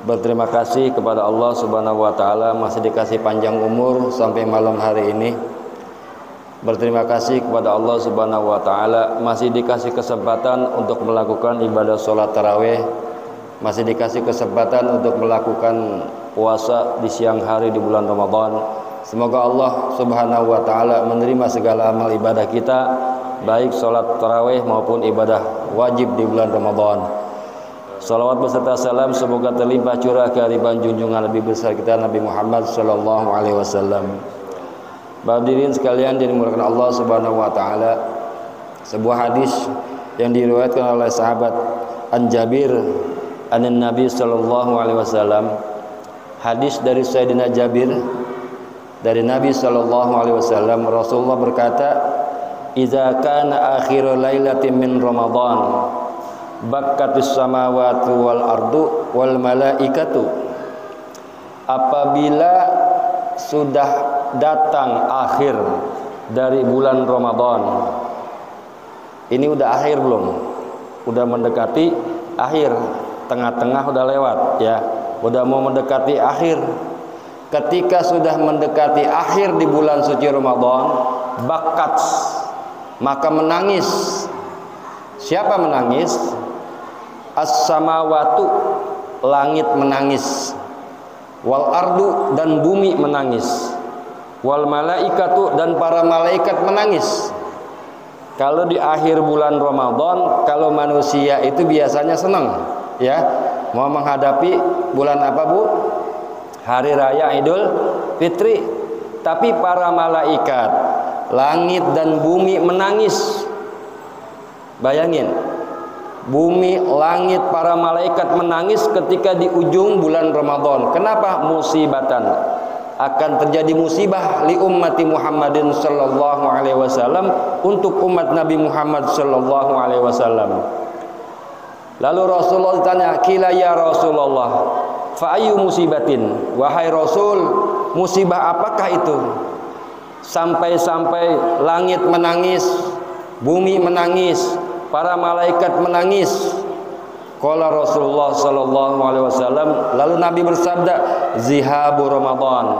Berterima kasih kepada Allah Subhanahu wa taala masih dikasih panjang umur sampai malam hari ini. Berterima kasih kepada Allah Subhanahu wa taala masih dikasih kesempatan untuk melakukan ibadah sholat tarawih, masih dikasih kesempatan untuk melakukan puasa di siang hari di bulan Ramadan. Semoga Allah Subhanahu wa taala menerima segala amal ibadah kita, baik sholat tarawih maupun ibadah wajib di bulan Ramadan. Salawat beserta salam semoga terlimpah curah kehadiran junjungan Nabi besar kita Nabi Muhammad sallallahu alaihi wasallam. Hadirin sekalian yang dimuliakan Allah Subhanahu wa taala, sebuah hadis yang diriwayatkan oleh sahabat An Jabir an Nabi sallallahu alaihi wasallam. Hadis dari Sayyidina Jabir dari Nabi sallallahu alaihi wasallam, Rasulullah berkata, "Idza kana akhir lailatin min Ramadan bakkatis samawati wal ardu wal malaikatu." Apabila sudah datang akhir dari bulan Ramadan, ini udah akhir belum? Udah mendekati akhir, tengah-tengah udah lewat ya, udah mau mendekati akhir. Ketika sudah mendekati akhir di bulan suci Ramadan, bakat, maka menangis. Siapa menangis? As-samawatu, langit menangis, wal ardu, dan bumi menangis, wal malaikatu, dan para malaikat menangis. Kalau di akhir bulan Ramadan, kalau manusia itu biasanya senang ya, mau menghadapi bulan apa Bu? Hari Raya Idul Fitri. Tapi para malaikat, langit dan bumi menangis. Bayangin, bumi, langit, para malaikat menangis ketika di ujung bulan Ramadan. Kenapa? Musibatan, akan terjadi musibah li ummati Muhammadin sallallahu alaihi wasallam, untuk umat Nabi Muhammad sallallahu alaihi wasallam. Lalu Rasulullah ditanya, "Qila ya Rasulullah, fa ayyu musibatin?" Wahai Rasul, musibah apakah itu? Sampai-sampai langit menangis, bumi menangis, para malaikat menangis. Qala Rasulullah sallallahu alaihi wasallam, lalu Nabi bersabda, "Zihabu Ramadan."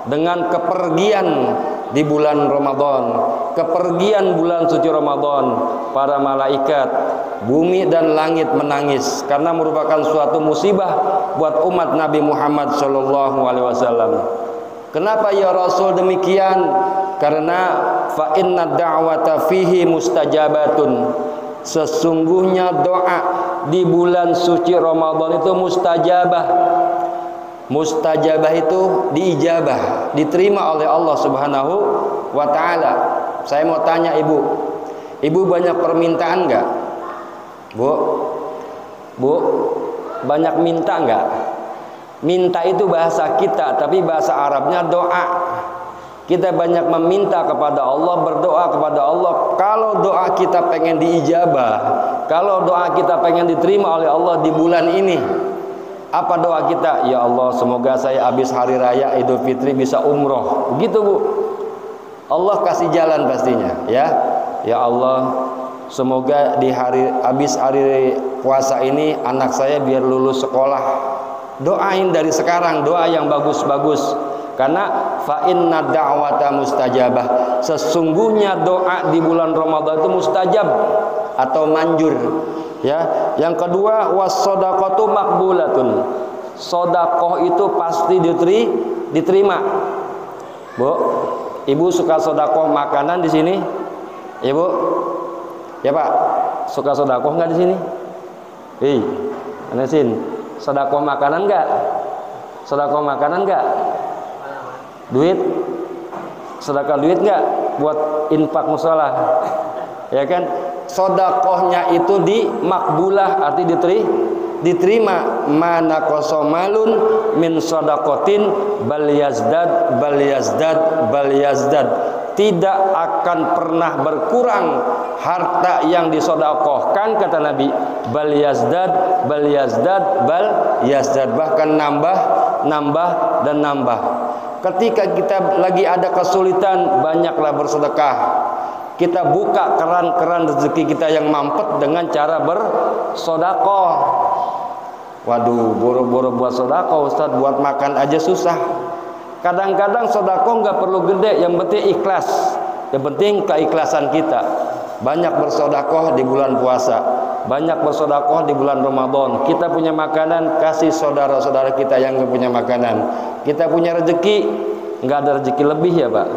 Dengan kepergian di bulan Ramadan, kepergian bulan suci Ramadan, para malaikat, bumi dan langit menangis karena merupakan suatu musibah buat umat Nabi Muhammad sallallahu alaihi wasallam. Kenapa ya Rasul demikian? Karena fa inna da'wata fihi mustajabatun. Sesungguhnya doa di bulan suci Ramadan itu mustajabah. Mustajabah itu diijabah, diterima oleh Allah Subhanahu wa taala. Saya mau tanya Ibu, Ibu banyak permintaan enggak? Bu, banyak minta enggak? Minta itu bahasa kita, tapi bahasa Arabnya doa. Kita banyak meminta kepada Allah, berdoa kepada Allah. Kalau doa kita pengen diijabah, kalau doa kita pengen diterima oleh Allah di bulan ini, apa doa kita? Ya Allah, semoga saya habis hari raya Idul Fitri bisa umroh. Begitu Bu. Allah kasih jalan pastinya ya. Ya Allah, semoga di habis hari puasa ini anak saya biar lulus sekolah. Doain dari sekarang, doa yang bagus-bagus. Karena fa inna da'wata mustajabah. Sesungguhnya doa di bulan Ramadan itu mustajab atau manjur. Ya, yang kedua was-shadaqatu maqbulatun. Sedekah itu pasti diterima. Bu, Ibu suka sedekah makanan di sini? Ibu? Ya Pak, suka sedekah enggak di sini? Anasin, sedekah makanan enggak? Sedekah makanan enggak? Duit? Sedekah duit enggak buat infak mushola? Ya kan? Sedekahnya itu di makbulah, arti diterima. Mana kosomalun min sedaqatin bal yazdad bal yazdad bal yazdad. Tidak akan pernah berkurang harta yang disedekahkan, kata Nabi. Bal yazdad bal yazdad bal yazdad, bahkan nambah dan nambah. Ketika kita lagi ada kesulitan, banyaklah bersedekah. Kita buka keran-keran rezeki kita yang mampet dengan cara bersedekah. Waduh, boro-boro buat sedekah Ustaz, buat makan aja susah. Kadang-kadang sedekah nggak perlu gede, yang penting ikhlas. Yang penting keikhlasan kita. Banyak bersedekah di bulan puasa, banyak bersedekah di bulan Ramadan. Kita punya makanan, kasih saudara-saudara kita yang nggak punya makanan. Kita punya rezeki, nggak ada rezeki lebih ya Pak.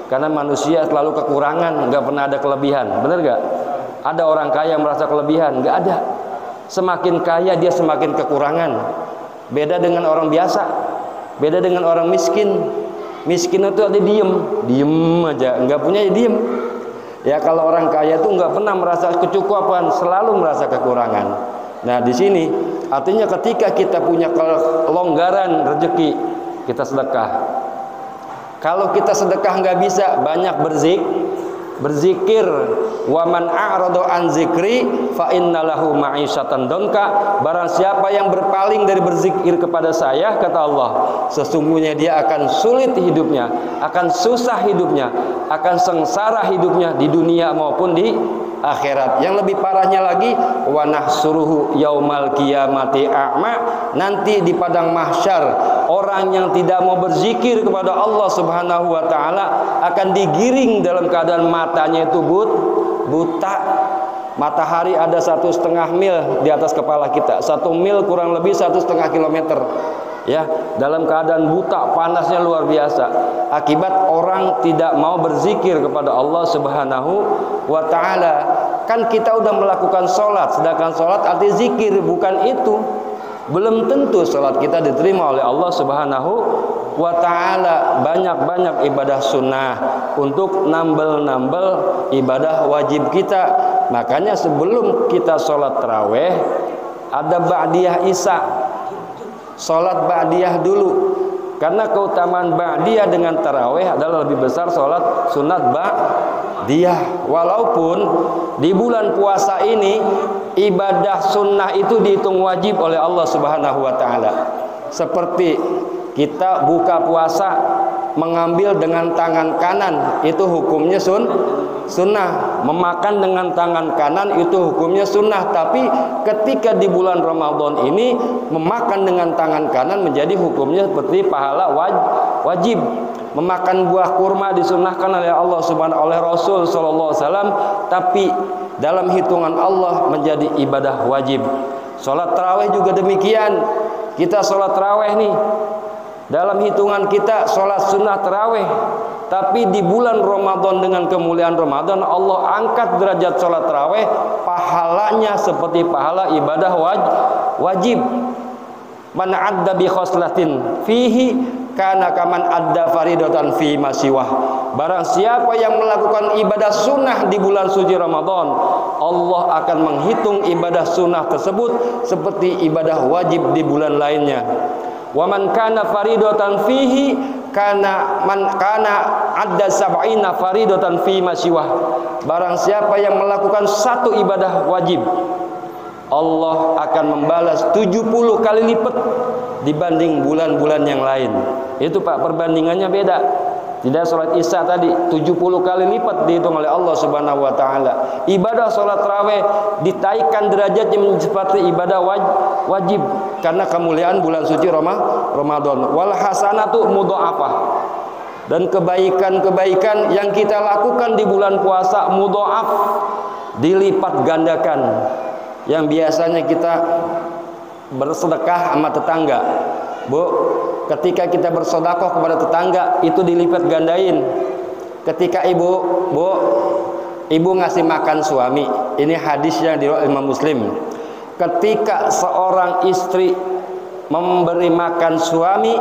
Karena manusia selalu kekurangan, nggak pernah ada kelebihan. Bener nggak? Ada orang kaya yang merasa kelebihan? Nggak ada. Semakin kaya dia semakin kekurangan. Beda dengan orang biasa, beda dengan orang miskin. Miskin itu ada diem aja, nggak punya ya diem. Ya kalau orang kaya itu nggak pernah merasa kecukupan, selalu merasa kekurangan. Nah di sini artinya ketika kita punya kelonggaran rezeki, kita sedekah. Kalau kita sedekah nggak bisa, banyak berzikir. Wa man a'rada an zikri fa innalahu ma'isyatan donka. Barang siapa yang berpaling dari berzikir kepada saya, kata Allah, sesungguhnya dia akan sulit hidupnya, akan susah hidupnya, akan sengsara hidupnya di dunia maupun di akhirat. Yang lebih parahnya lagi, wa nahsuruhu yaumal qiyamati a'ma. Nanti di padang mahsyar, orang yang tidak mau berzikir kepada Allah Subhanahu wa taala akan digiring dalam keadaan matanya itu buta. Matahari ada 1,5 mil di atas kepala kita, 1 mil kurang lebih 1,5 kilometer. Ya, dalam keadaan buta, panasnya luar biasa. Akibat orang tidak mau berzikir kepada Allah Subhanahu wa taala. Kan kita udah melakukan sholat, sedangkan sholat arti zikir, bukan itu. Belum tentu sholat kita diterima oleh Allah Subhanahu wa ta'ala. Banyak-banyak ibadah sunnah untuk nambel-nambel ibadah wajib kita. Makanya sebelum kita sholat taraweh ada ba'diyah isya, sholat ba'diyah dulu. Karena keutamaan ba'diyah dengan taraweh adalah lebih besar sholat sunat ba'diyah. Walaupun di bulan puasa ini ibadah sunnah itu dihitung wajib oleh Allah Subhanahu wa taala. Seperti kita buka puasa mengambil dengan tangan kanan, itu hukumnya sunnah. Memakan dengan tangan kanan itu hukumnya sunnah. Tapi ketika di bulan Ramadan ini memakan dengan tangan kanan menjadi hukumnya seperti pahala wajib. Memakan buah kurma disunnahkan oleh Allah Subhanahu oleh Rasul sallallahu alaihi wasallam, tapi dalam hitungan Allah menjadi ibadah wajib. Salat tarawih juga demikian. Kita salat tarawih nih, dalam hitungan kita salat sunnah tarawih, tapi di bulan Ramadan dengan kemuliaan Ramadan Allah angkat derajat salat tarawih, pahalanya seperti pahala ibadah wajib. Man adda bi khoslatin fihi kana kaman adda faridatan fi masiwah. Barang siapa yang melakukan ibadah sunnah di bulan suci Ramadan, Allah akan menghitung ibadah sunnah tersebut seperti ibadah wajib di bulan lainnya. Wa man kana faridatan fihi kana man kana adda sab'ina faridatan fi masiwah. Barang siapa yang melakukan satu ibadah wajib, Allah akan membalas 70 kali lipat dibanding bulan-bulan yang lain. Itu Pak, perbandingannya beda. Tidak sholat isya tadi 70 kali lipat dihitung oleh Allah Subhanahu wa taala. Ibadah sholat tarawih ditaikkan derajatnya seperti ibadah wajib karena kemuliaan bulan suci Ramadan. Wal hasanatu mudha'afah. Dan kebaikan-kebaikan yang kita lakukan di bulan puasa mudha'af, dilipat gandakan. Yang biasanya kita bersedekah sama tetangga, Bu, ketika kita bersedekah kepada tetangga itu dilipat gandain. Ketika ibu ngasih makan suami, ini hadis yang diriwayatkan Imam Muslim. Ketika seorang istri memberi makan suami,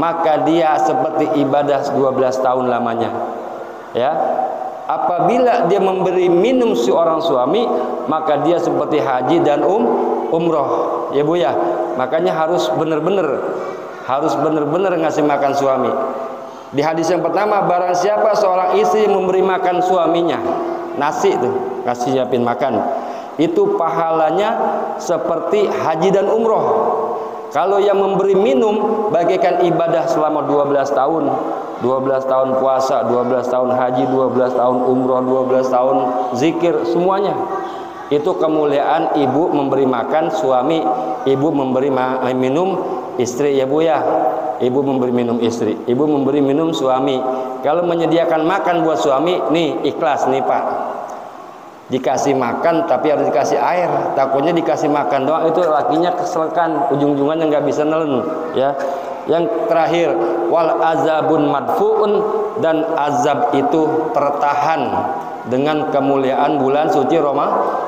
maka dia seperti ibadah 12 tahun lamanya. Ya. Apabila dia memberi minum seorang suami, maka dia seperti haji dan umroh. Ya Bu ya. Makanya harus benar-benar ngasih makan suami. Di hadis yang pertama, barang siapa seorang istri memberi makan suaminya, nasi itu, kasih siapin makan, itu pahalanya seperti haji dan umroh. Kalau yang memberi minum bagaikan ibadah selama 12 tahun. 12 tahun puasa, 12 tahun haji, 12 tahun umroh, 12 tahun zikir, semuanya. Itu kemuliaan ibu memberi makan suami, ibu memberi minum istri ya Bu ya. Ibu memberi minum istri, ibu memberi minum suami. Kalau menyediakan makan buat suami, nih ikhlas nih Pak. Dikasih makan tapi harus dikasih air. Takutnya dikasih makan doang itu lakinya keselekan, ujung-ujungannya nggak bisa nelen ya. Yang terakhir, wal azabun madfuun, dan azab itu tertahan dengan kemuliaan bulan suci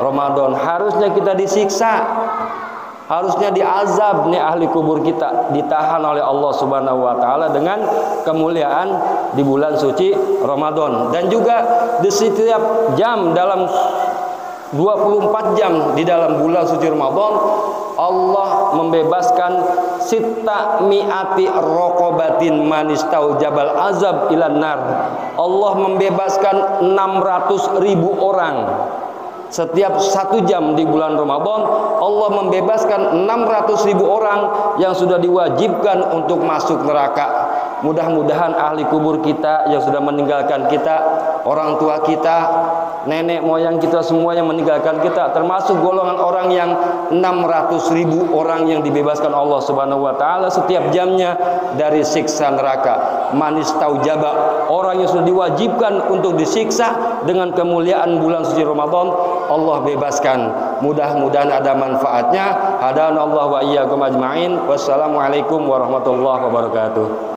Ramadan. Harusnya kita disiksa, harusnya diazab nih ahli kubur kita, ditahan oleh Allah Subhanahu wa taala dengan kemuliaan di bulan suci Ramadan. Dan juga di setiap jam dalam 24 jam di dalam bulan suci Ramadan, Allah membebaskan sita mi'ati rokobatin manistau jabal azab ilan nar. Allah membebaskan 600.000 orang. Setiap 1 jam di bulan Ramadan, Allah membebaskan 600.000 orang yang sudah diwajibkan untuk masuk neraka. Mudah-mudahan ahli kubur kita yang sudah meninggalkan kita, orang tua kita, nenek moyang kita semua yang meninggalkan kita, termasuk golongan orang yang 600.000 orang yang dibebaskan Allah Subhanahu wa taala setiap jamnya dari siksa neraka. Manis taujaba, orang yang sudah diwajibkan untuk disiksa dengan kemuliaan bulan suci Ramadan, Allah bebaskan. Mudah-mudahan ada manfaatnya. Hadanallahu wa iyyakum ajmain. Wassalamualaikum warahmatullahi wabarakatuh.